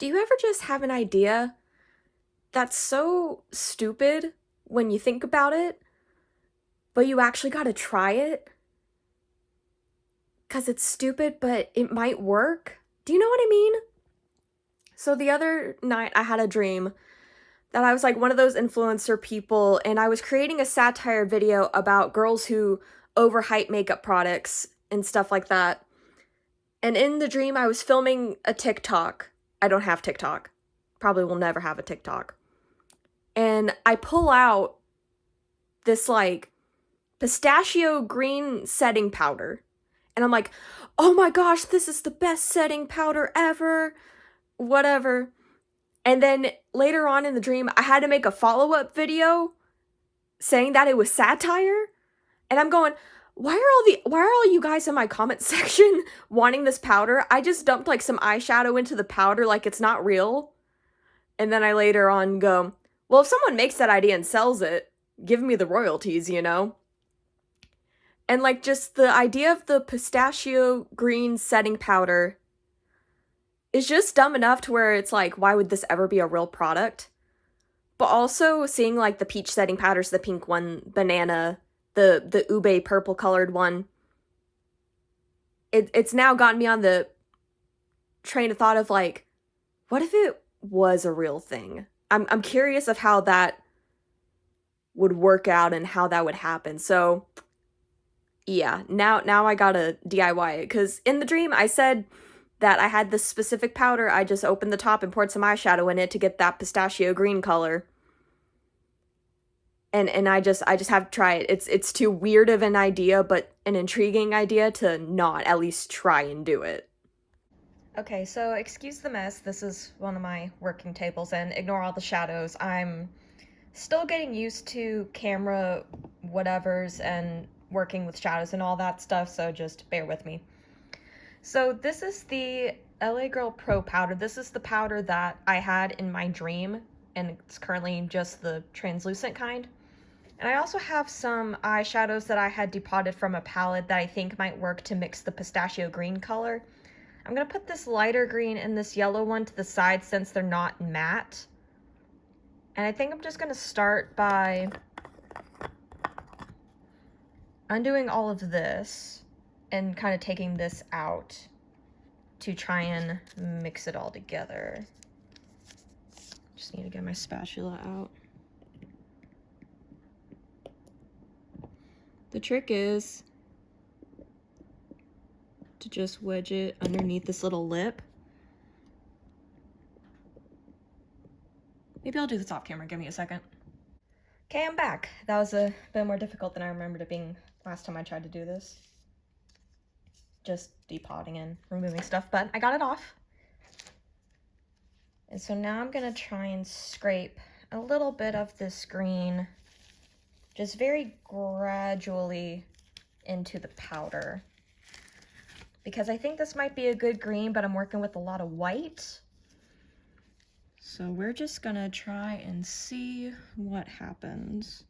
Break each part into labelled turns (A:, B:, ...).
A: Do you ever just have an idea that's so stupid when you think about it, but you actually gotta try it? 'Cause it's stupid, but it might work? Do you know what I mean? So the other night I had a dream that I was like one of those influencer people, and I was creating a satire video about girls who overhype makeup products and stuff like that. And in the dream, I was filming a TikTok. I don't have TikTok. Probably will never have a TikTok. And I pull out this like pistachio green setting powder. And I'm like, oh my gosh, this is the best setting powder ever. Whatever. And then later on in the dream, I had to make a follow-up video saying that it was satire. And I'm going, why are all you guys in my comment section wanting this powder? I just dumped like some eyeshadow into the powder like it's not real. And then I later on go, well, if someone makes that idea and sells it, give me the royalties, you know? And like just the idea of the pistachio green setting powder is just dumb enough to where it's like, why would this ever be a real product? But also seeing like the peach setting powders, the pink one, banana, the ube purple colored one, it's now gotten me on the train of thought of like, what if it was a real thing? I'm curious of how that would work out and how that would happen. So yeah, now I gotta DIY it, because in the dream I said that I had this specific powder. I just opened the top and poured some eyeshadow in it to get that pistachio green color. And I just have to try it. It's too weird of an idea, but an intriguing idea to not at least try and do it. Okay, so excuse the mess. This is one of my working tables, and ignore all the shadows. I'm still getting used to camera whatevers and working with shadows and all that stuff, so just bear with me. So this is the LA Girl Pro powder. This is the powder that I had in my dream, and it's currently just the translucent kind. And I also have some eyeshadows that I had depotted from a palette that I think might work to mix the pistachio green color. I'm going to put this lighter green and this yellow one to the side since they're not matte. And I think I'm just going to start by undoing all of this and kind of taking this out to try and mix it all together. Just need to get my spatula out. The trick is to just wedge it underneath this little lip. Maybe I'll do this off camera, give me a second. Okay, I'm back. That was a bit more difficult than I remembered it being last time I tried to do this. Just depotting and removing stuff, but I got it off. And so now I'm gonna try and scrape a little bit of this green, just very gradually into the powder. Because I think this might be a good green, but I'm working with a lot of white. So we're just gonna try and see what happens.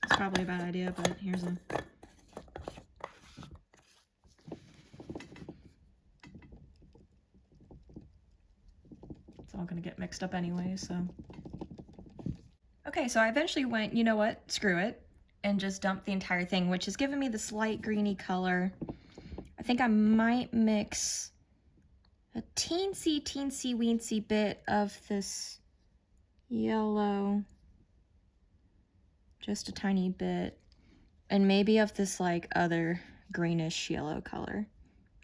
A: It's probably a bad idea, but here's a... It's all gonna get mixed up anyway, so... Okay, so I eventually went, you know what, screw it, and just dumped the entire thing, which has given me this light greeny color. I think I might mix a teensy weensy bit of this yellow, just a tiny bit, and maybe of this like other greenish yellow color,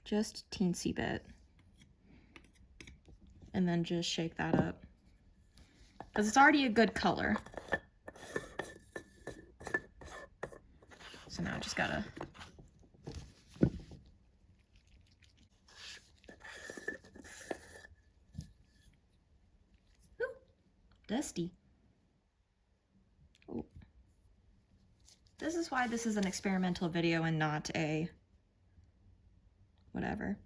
A: just a teensy bit, and then just shake that up because it's already a good color. So now I just gotta dusty. Oh. This is why this is an experimental video and not a whatever.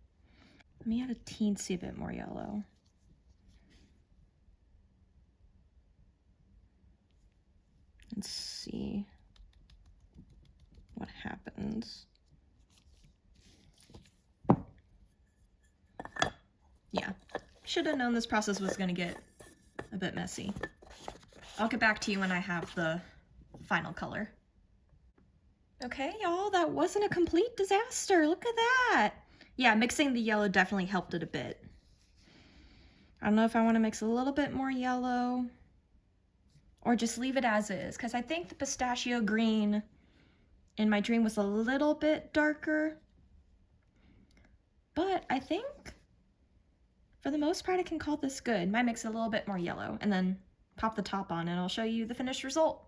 A: Let me add a teensy bit more yellow. Let's see what happens. Yeah, should have known this process was gonna get a bit messy. I'll get back to you when I have the final color. Okay, y'all, that wasn't a complete disaster. Look at that. Yeah, mixing the yellow definitely helped it a bit. I don't know if I want to mix a little bit more yellow or just leave it as is, because I think the pistachio green in my dream was a little bit darker. But I think for the most part I can call this good. Might mix a little bit more yellow and then pop the top on and I'll show you the finished result.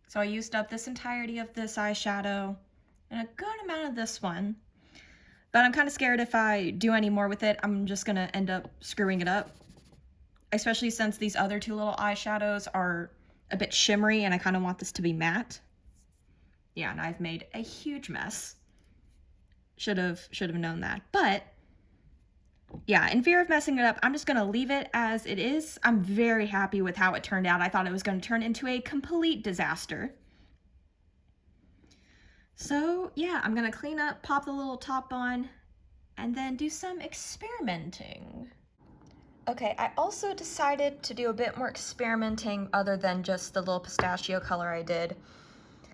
A: So I used up this entirety of this eyeshadow and a good amount of this one. But I'm kind of scared if I do any more with it, I'm just gonna end up screwing it up. Especially since these other two little eyeshadows are a bit shimmery and I kind of want this to be matte. Yeah, and I've made a huge mess. Should have known that. But yeah, in fear of messing it up, I'm just gonna leave it as it is. I'm very happy with how it turned out. I thought it was gonna turn into a complete disaster. So yeah, I'm gonna clean up, pop the little top on, and then do some experimenting. Okay, I also decided to do a bit more experimenting other than just the little pistachio color I did.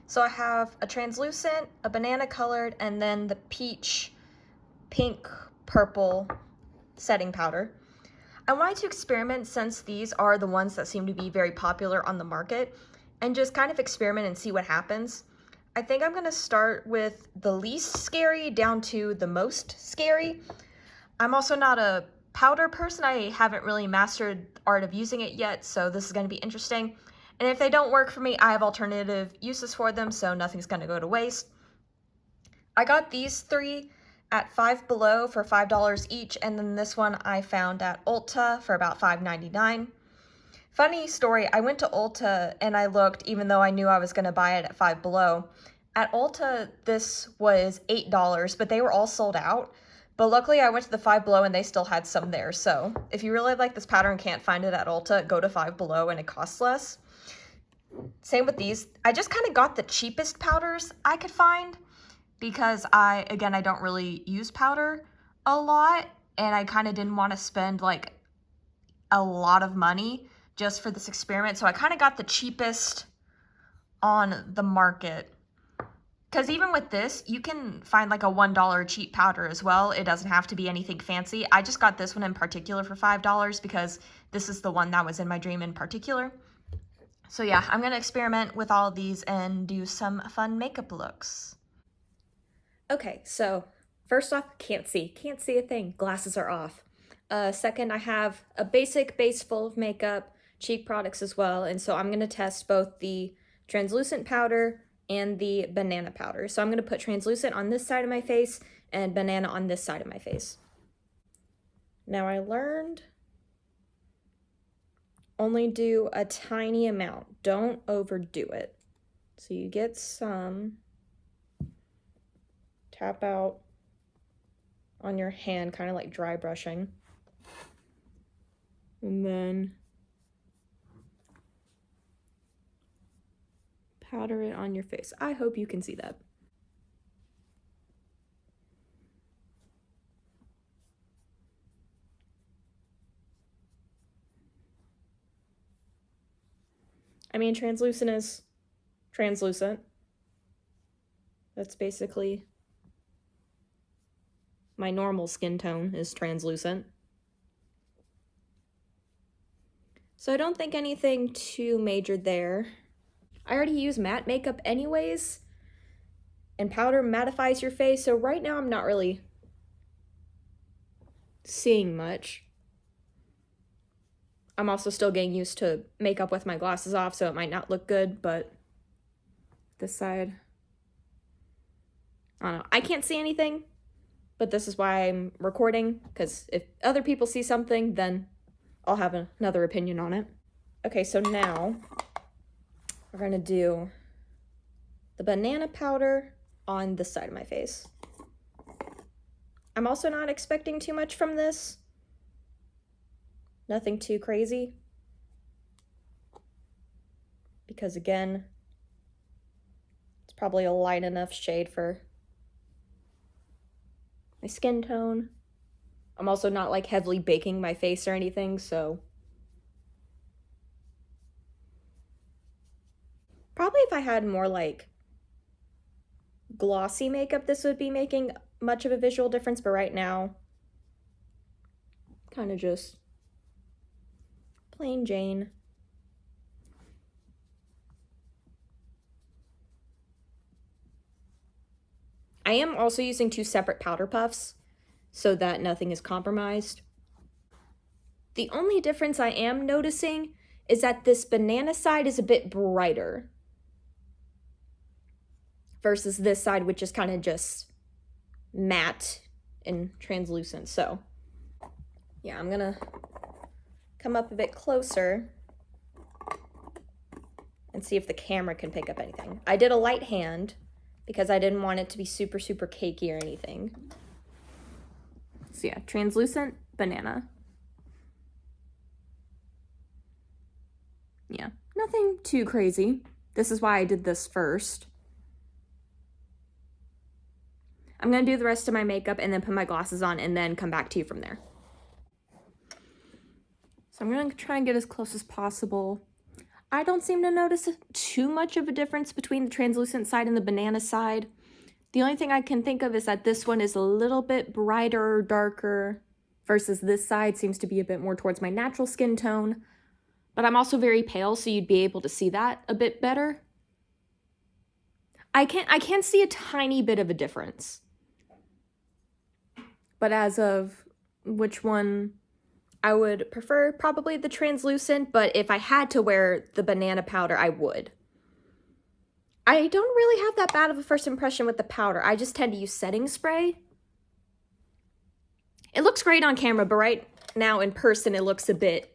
A: So I have a translucent, a banana colored, and then the peach, pink, purple setting powder. I wanted to experiment since these are the ones that seem to be very popular on the market and just kind of experiment and see what happens. I think I'm gonna start with the least scary down to the most scary. I'm also not a powder person. I haven't really mastered the art of using it yet, so this is gonna be interesting. And if they don't work for me, I have alternative uses for them, so nothing's gonna go to waste. I got these three at Five Below for $5 each, and then this one I found at Ulta for about $5.99. Funny story, I went to Ulta and I looked, even though I knew I was gonna buy it at Five Below. At Ulta, this was $8, but they were all sold out. But luckily I went to the Five Below and they still had some there, so if you really like this powder and can't find it at Ulta, go to Five Below and it costs less. Same with these. I just kind of got the cheapest powders I could find because I don't really use powder a lot and I kind of didn't want to spend like a lot of money just for this experiment. So I kind of got the cheapest on the market. Because even with this, you can find like a $1 cheap powder as well. It doesn't have to be anything fancy. I just got this one in particular for $5 because this is the one that was in my dream in particular. So yeah, I'm gonna experiment with all of these and do some fun makeup looks. Okay, so first off, can't see a thing. Glasses are off. Second, I have a basic base full of makeup, cheek products as well, and so I'm gonna test both the translucent powder and the banana powder. So I'm gonna put translucent on this side of my face and banana on this side of my face. Now I learned only do a tiny amount. Don't overdo it. So you get some, tap out on your hand, kind of like dry brushing. And then powder it on your face. I hope you can see that. I mean, translucent is translucent. That's basically my normal skin tone is translucent. So I don't think anything too major there. I already use matte makeup anyways, and powder mattifies your face, so right now I'm not really seeing much. I'm also still getting used to makeup with my glasses off, so it might not look good, but this side, I don't know. I can't see anything, but this is why I'm recording, because if other people see something, then I'll have another opinion on it. Okay, so now we're gonna do the banana powder on this side of my face. I'm also not expecting too much from this. Nothing too crazy. Because again, it's probably a light enough shade for my skin tone. I'm also not like heavily baking my face or anything, so probably if I had more like glossy makeup, this would be making much of a visual difference, but right now, kind of just plain Jane. I am also using 2 separate powder puffs so that nothing is compromised. The only difference I am noticing is that this banana side is a bit brighter versus this side, which is kind of just matte and translucent. So yeah, I'm gonna come up a bit closer and see if the camera can pick up anything. I did a light hand because I didn't want it to be super, super cakey or anything. So yeah, translucent banana. Yeah, nothing too crazy. This is why I did this first. I'm gonna do the rest of my makeup and then put my glasses on and then come back to you from there. So I'm gonna try and get as close as possible. I don't seem to notice too much of a difference between the translucent side and the banana side. The only thing I can think of is that this one is a little bit brighter or darker versus this side seems to be a bit more towards my natural skin tone. But I'm also very pale, so you'd be able to see that a bit better. I can see a tiny bit of a difference. But as of which one I would prefer, probably the translucent, but if I had to wear the banana powder, I would. I don't really have that bad of a first impression with the powder. I just tend to use setting spray. It looks great on camera, but right now in person it looks a bit...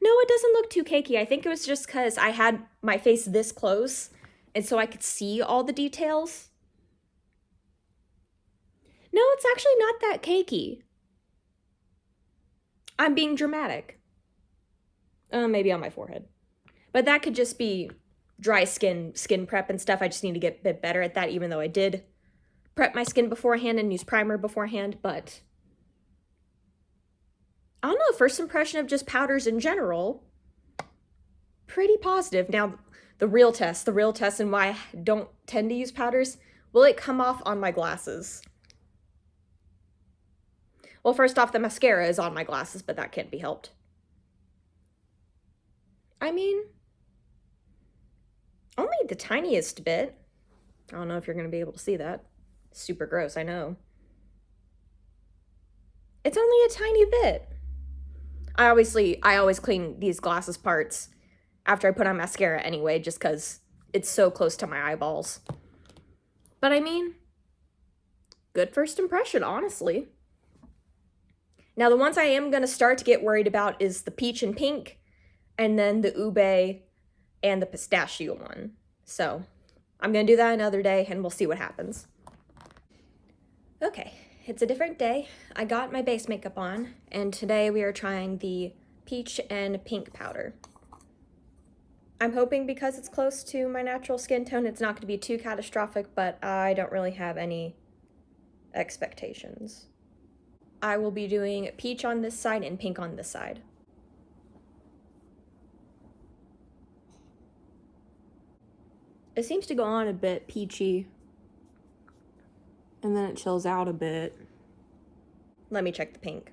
A: No, it doesn't look too cakey. I think it was just because I had my face this close, and so I could see all the details. No, it's actually not that cakey. I'm being dramatic. Maybe on my forehead. But that could just be dry skin prep and stuff. I just need to get a bit better at that, even though I did prep my skin beforehand and use primer beforehand. But I don't know, first impression of just powders in general, pretty positive. Now, the real test and why I don't tend to use powders, will it come off on my glasses? Well, first off, the mascara is on my glasses, but that can't be helped. I mean, only the tiniest bit. I don't know if you're going to be able to see that. Super gross, I know. It's only a tiny bit. I always clean these glasses parts after I put on mascara anyway, just because it's so close to my eyeballs. But I mean, good first impression, honestly. Now, the ones I am going to start to get worried about is the peach and pink, and then the ube and the pistachio one. So I'm going to do that another day, and we'll see what happens. Okay, it's a different day. I got my base makeup on, and today we are trying the peach and pink powder. I'm hoping because it's close to my natural skin tone, it's not going to be too catastrophic, but I don't really have any expectations. I will be doing peach on this side and pink on this side. It seems to go on a bit peachy, and then it chills out a bit. Let me check the pink.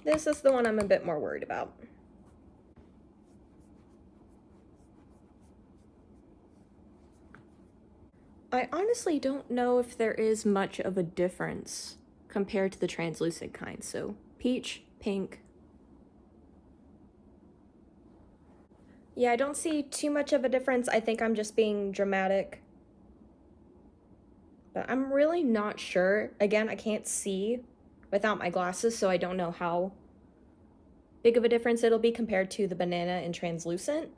A: This is the one I'm a bit more worried about. I honestly don't know if there is much of a difference compared to the translucent kind. So peach, pink. Yeah, I don't see too much of a difference. I think I'm just being dramatic. But I'm really not sure. Again, I can't see without my glasses, so I don't know how big of a difference it'll be compared to the banana and translucent.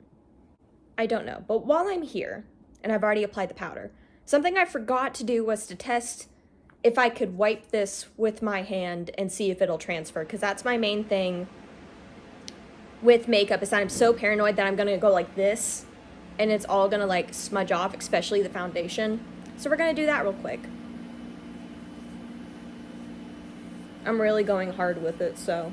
A: I don't know. But while I'm here, and I've already applied the powder, something I forgot to do was to test if I could wipe this with my hand and see if it'll transfer, because that's my main thing with makeup, is that I'm so paranoid that I'm gonna go like this and it's all gonna like smudge off, especially the foundation. So we're gonna do that real quick. I'm really going hard with it, so.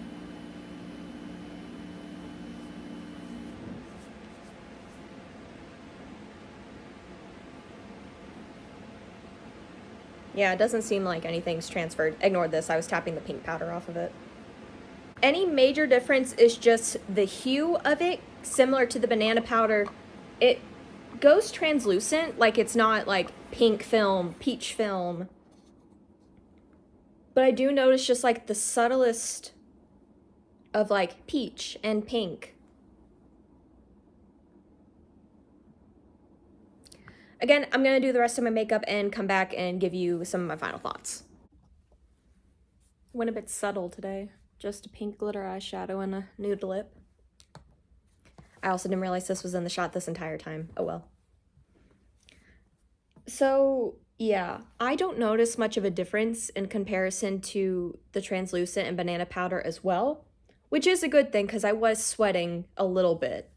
A: Yeah, it doesn't seem like anything's transferred. Ignore this, I was tapping the pink powder off of it. Any major difference is just the hue of it, similar to the banana powder. It goes translucent, like it's not like pink film, peach film. But I do notice just like the subtlest of like peach and pink. Again, I'm gonna do the rest of my makeup and come back and give you some of my final thoughts. Went a bit subtle today. Just a pink glitter eyeshadow and a nude lip. I also didn't realize this was in the shot this entire time. Oh well. So, yeah, I don't notice much of a difference in comparison to the translucent and banana powder as well, which is a good thing because I was sweating a little bit.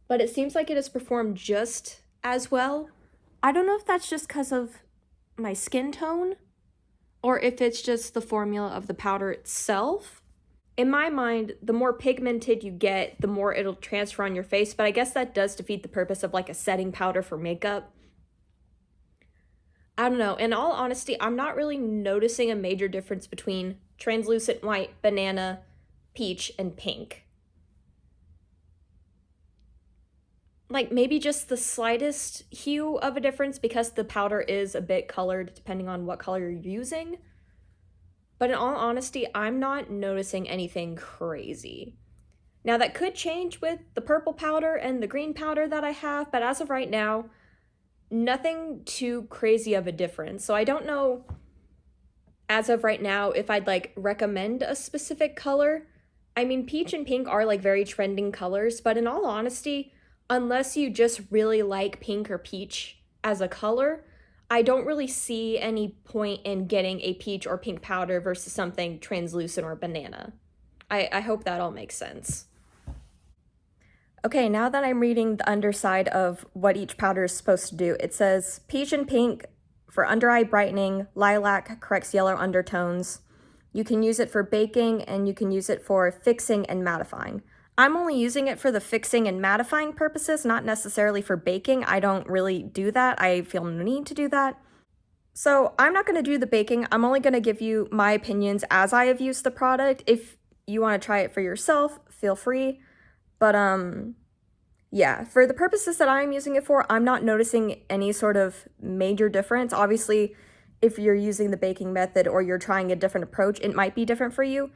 A: But it seems like it has performed just as well. I don't know if that's just because of my skin tone or if it's just the formula of the powder itself. In my mind, the more pigmented you get, the more it'll transfer on your face, but I guess that does defeat the purpose of like a setting powder for makeup. I don't know. In all honesty, I'm not really noticing a major difference between translucent white, banana, peach, and pink. Like maybe just the slightest hue of a difference because the powder is a bit colored depending on what color you're using. But in all honesty, I'm not noticing anything crazy. Now that could change with the purple powder and the green powder that I have, but as of right now, nothing too crazy of a difference. So I don't know as of right now if I'd like recommend a specific color. I mean, peach and pink are like very trending colors, but in all honesty, unless you just really like pink or peach as a color, I don't really see any point in getting a peach or pink powder versus something translucent or banana. I hope that all makes sense. Okay, now that I'm reading the underside of what each powder is supposed to do, it says peach and pink for under eye brightening, lilac corrects yellow undertones. You can use it for baking and you can use it for fixing and mattifying. I'm only using it for the fixing and mattifying purposes, not necessarily for baking. I don't really do that. I feel no need to do that. So I'm not going to do the baking. I'm only going to give you my opinions as I have used the product. If you want to try it for yourself, feel free. But yeah, for the purposes that I'm using it for, I'm not noticing any sort of major difference. Obviously, if you're using the baking method or you're trying a different approach, it might be different for you.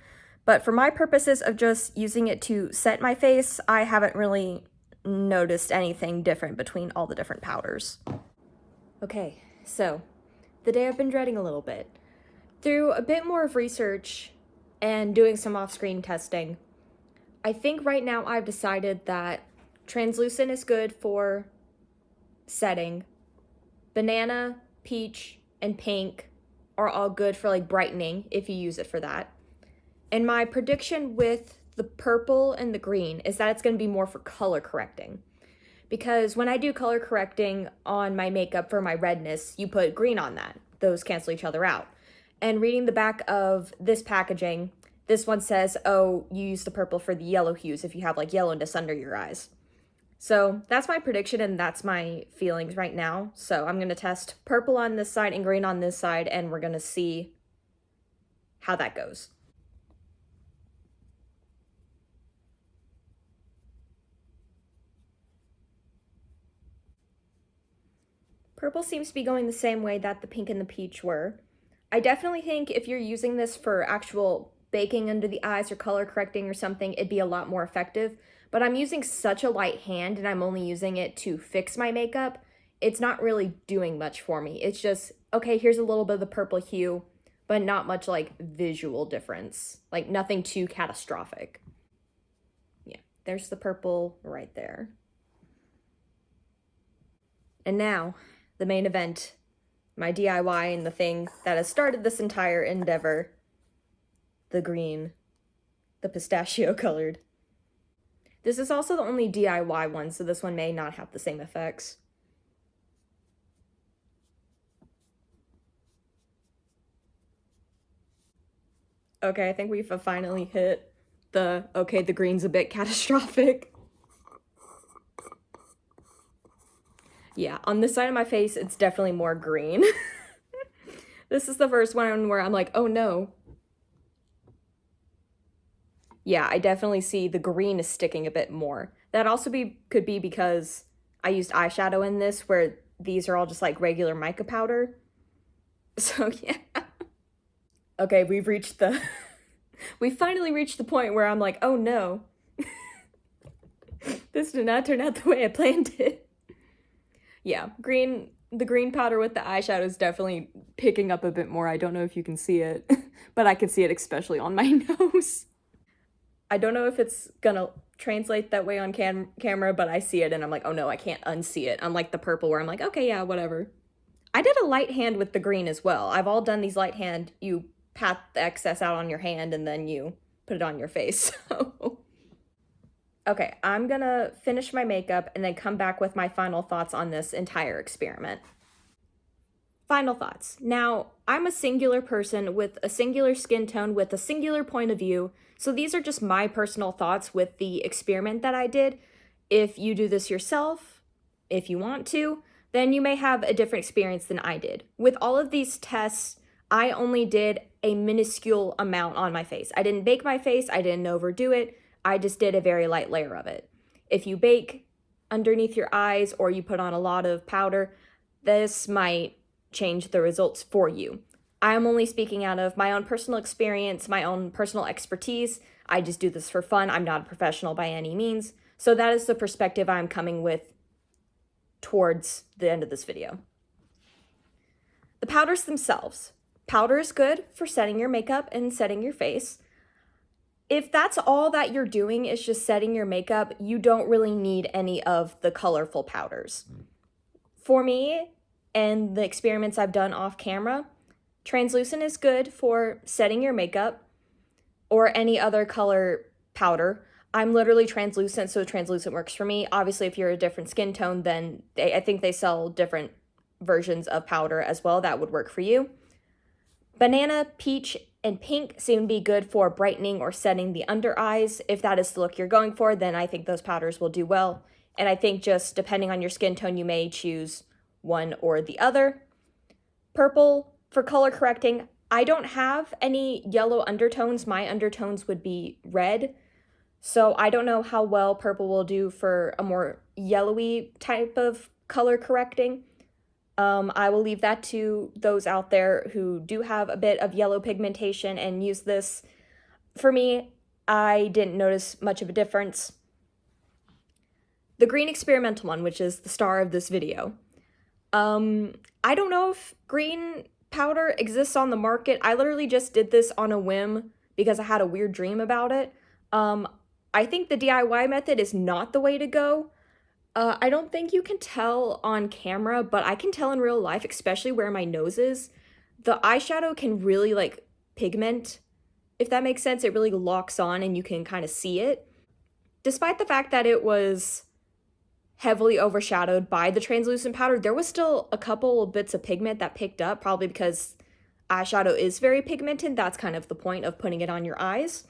A: But for my purposes of just using it to set my face, I haven't really noticed anything different between all the different powders. Okay, so the day I've been dreading a little bit. Through a bit more of research and doing some off-screen testing, I think right now I've decided that translucent is good for setting. Banana, peach, and pink are all good for like brightening if you use it for that. And my prediction with the purple and the green is that it's going to be more for color correcting. Because when I do color correcting on my makeup for my redness, you put green on that. Those cancel each other out. And reading the back of this packaging, this one says, oh, you use the purple for the yellow hues if you have like yellowness under your eyes. So that's my prediction and that's my feelings right now. So I'm going to test purple on this side and green on this side, and we're going to see how that goes. Purple seems to be going the same way that the pink and the peach were. I definitely think if you're using this for actual baking under the eyes or color correcting or something, it'd be a lot more effective. But I'm using such a light hand and I'm only using it to fix my makeup. It's not really doing much for me. It's just, okay, here's a little bit of the purple hue, but not much like visual difference. Like nothing too catastrophic. Yeah, there's the purple right there. And now, the main event, my DIY and the thing that has started this entire endeavor, the green, the pistachio colored. This is also the only DIY one, so this one may not have the same effects. Okay, I think we've finally hit the, okay, the green's a bit catastrophic. Yeah, on this side of my face, it's definitely more green. This is the first one where I'm like, oh no. Yeah, I definitely see the green is sticking a bit more. That also could be because I used eyeshadow in this, where these are all just like regular mica powder. So yeah. Okay, we've reached the we finally reached the point where I'm like, oh no. This did not turn out the way I planned it. Yeah, the green powder with the eyeshadow is definitely picking up a bit more. I don't know if you can see it, but I can see it especially on my nose. I don't know if it's gonna translate that way on camera, but I see it and I'm like, oh no, I can't unsee it. Unlike the purple where I'm like, okay, yeah, whatever. I did a light hand with the green as well. I've all done these light hand. You pat the excess out on your hand and then you put it on your face. So. Okay, I'm gonna finish my makeup and then come back with my final thoughts on this entire experiment. Final thoughts. Now, I'm a singular person with a singular skin tone with a singular point of view, so these are just my personal thoughts with the experiment that I did. If you do this yourself, if you want to, then you may have a different experience than I did. With all of these tests, I only did a minuscule amount on my face. I didn't bake my face, I didn't overdo it, I just did a very light layer of it. If you bake underneath your eyes or you put on a lot of powder, this might change the results for you. I'm only speaking out of my own personal experience, my own personal expertise. I just do this for fun. I'm not a professional by any means. So that is the perspective I'm coming with towards the end of this video. The powders themselves. Powder is good for setting your makeup and setting your face. If that's all that you're doing is just setting your makeup, you don't really need any of the colorful powders. For me, and the experiments I've done off camera, translucent is good for setting your makeup or any other color powder. I'm literally translucent, so translucent works for me. Obviously, if you're a different skin tone, then I think they sell different versions of powder as well. That would work for you. Banana, peach, and pink seem to be good for brightening or setting the under eyes. If that is the look you're going for, then I think those powders will do well. And I think just depending on your skin tone, you may choose one or the other. Purple for color correcting. I don't have any yellow undertones. My undertones would be red. So I don't know how well purple will do for a more yellowy type of color correcting. I will leave that to those out there who do have a bit of yellow pigmentation and use this. For me, I didn't notice much of a difference. The green experimental one, which is the star of this video. I don't know if green powder exists on the market. I literally just did this on a whim because I had a weird dream about it. I think the DIY method is not the way to go. I don't think you can tell on camera, but I can tell in real life, especially where my nose is. The eyeshadow can really like pigment, if that makes sense. It really locks on and you can kind of see it. Despite the fact that it was heavily overshadowed by the translucent powder, there was still a couple bits of pigment that picked up, probably because eyeshadow is very pigmented. That's kind of the point of putting it on your eyes.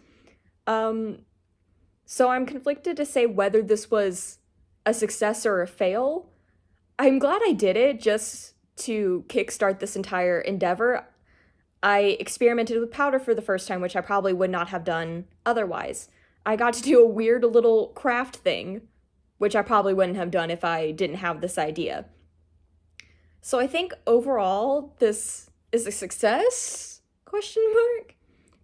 A: So I'm conflicted to say whether this was a success or a fail. I'm glad I did it just to kickstart this entire endeavor. I experimented with powder for the first time, which I probably would not have done otherwise. I got to do a weird little craft thing, which I probably wouldn't have done if I didn't have this idea. So I think overall, this is a success? Question mark?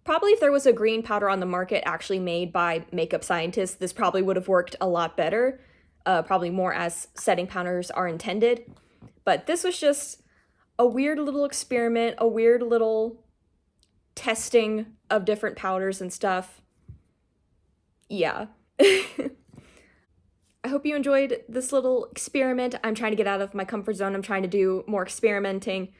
A: Probably if there was a green powder on the market actually made by makeup scientists, this probably would have worked a lot better. Probably more as setting powders are intended. But this was just a weird little experiment, a weird little testing of different powders and stuff. Yeah. I hope you enjoyed this little experiment. I'm trying to get out of my comfort zone. I'm trying to do more experimenting.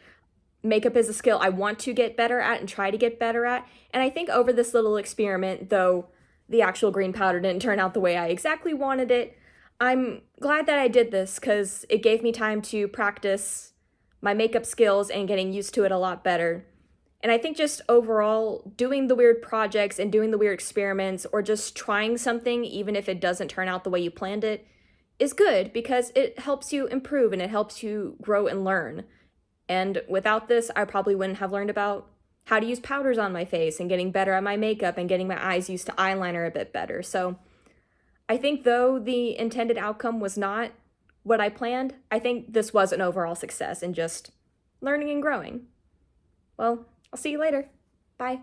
A: Makeup is a skill I want to get better at and try to get better at. And I think over this little experiment, though the actual green powder didn't turn out the way I exactly wanted it, I'm glad that I did this because it gave me time to practice my makeup skills and getting used to it a lot better. And I think just overall, doing the weird projects and doing the weird experiments or just trying something, even if it doesn't turn out the way you planned it, is good because it helps you improve and it helps you grow and learn. And without this, I probably wouldn't have learned about how to use powders on my face and getting better at my makeup and getting my eyes used to eyeliner a bit better. So I think though the intended outcome was not what I planned, I think this was an overall success in just learning and growing. Well, I'll see you later. Bye.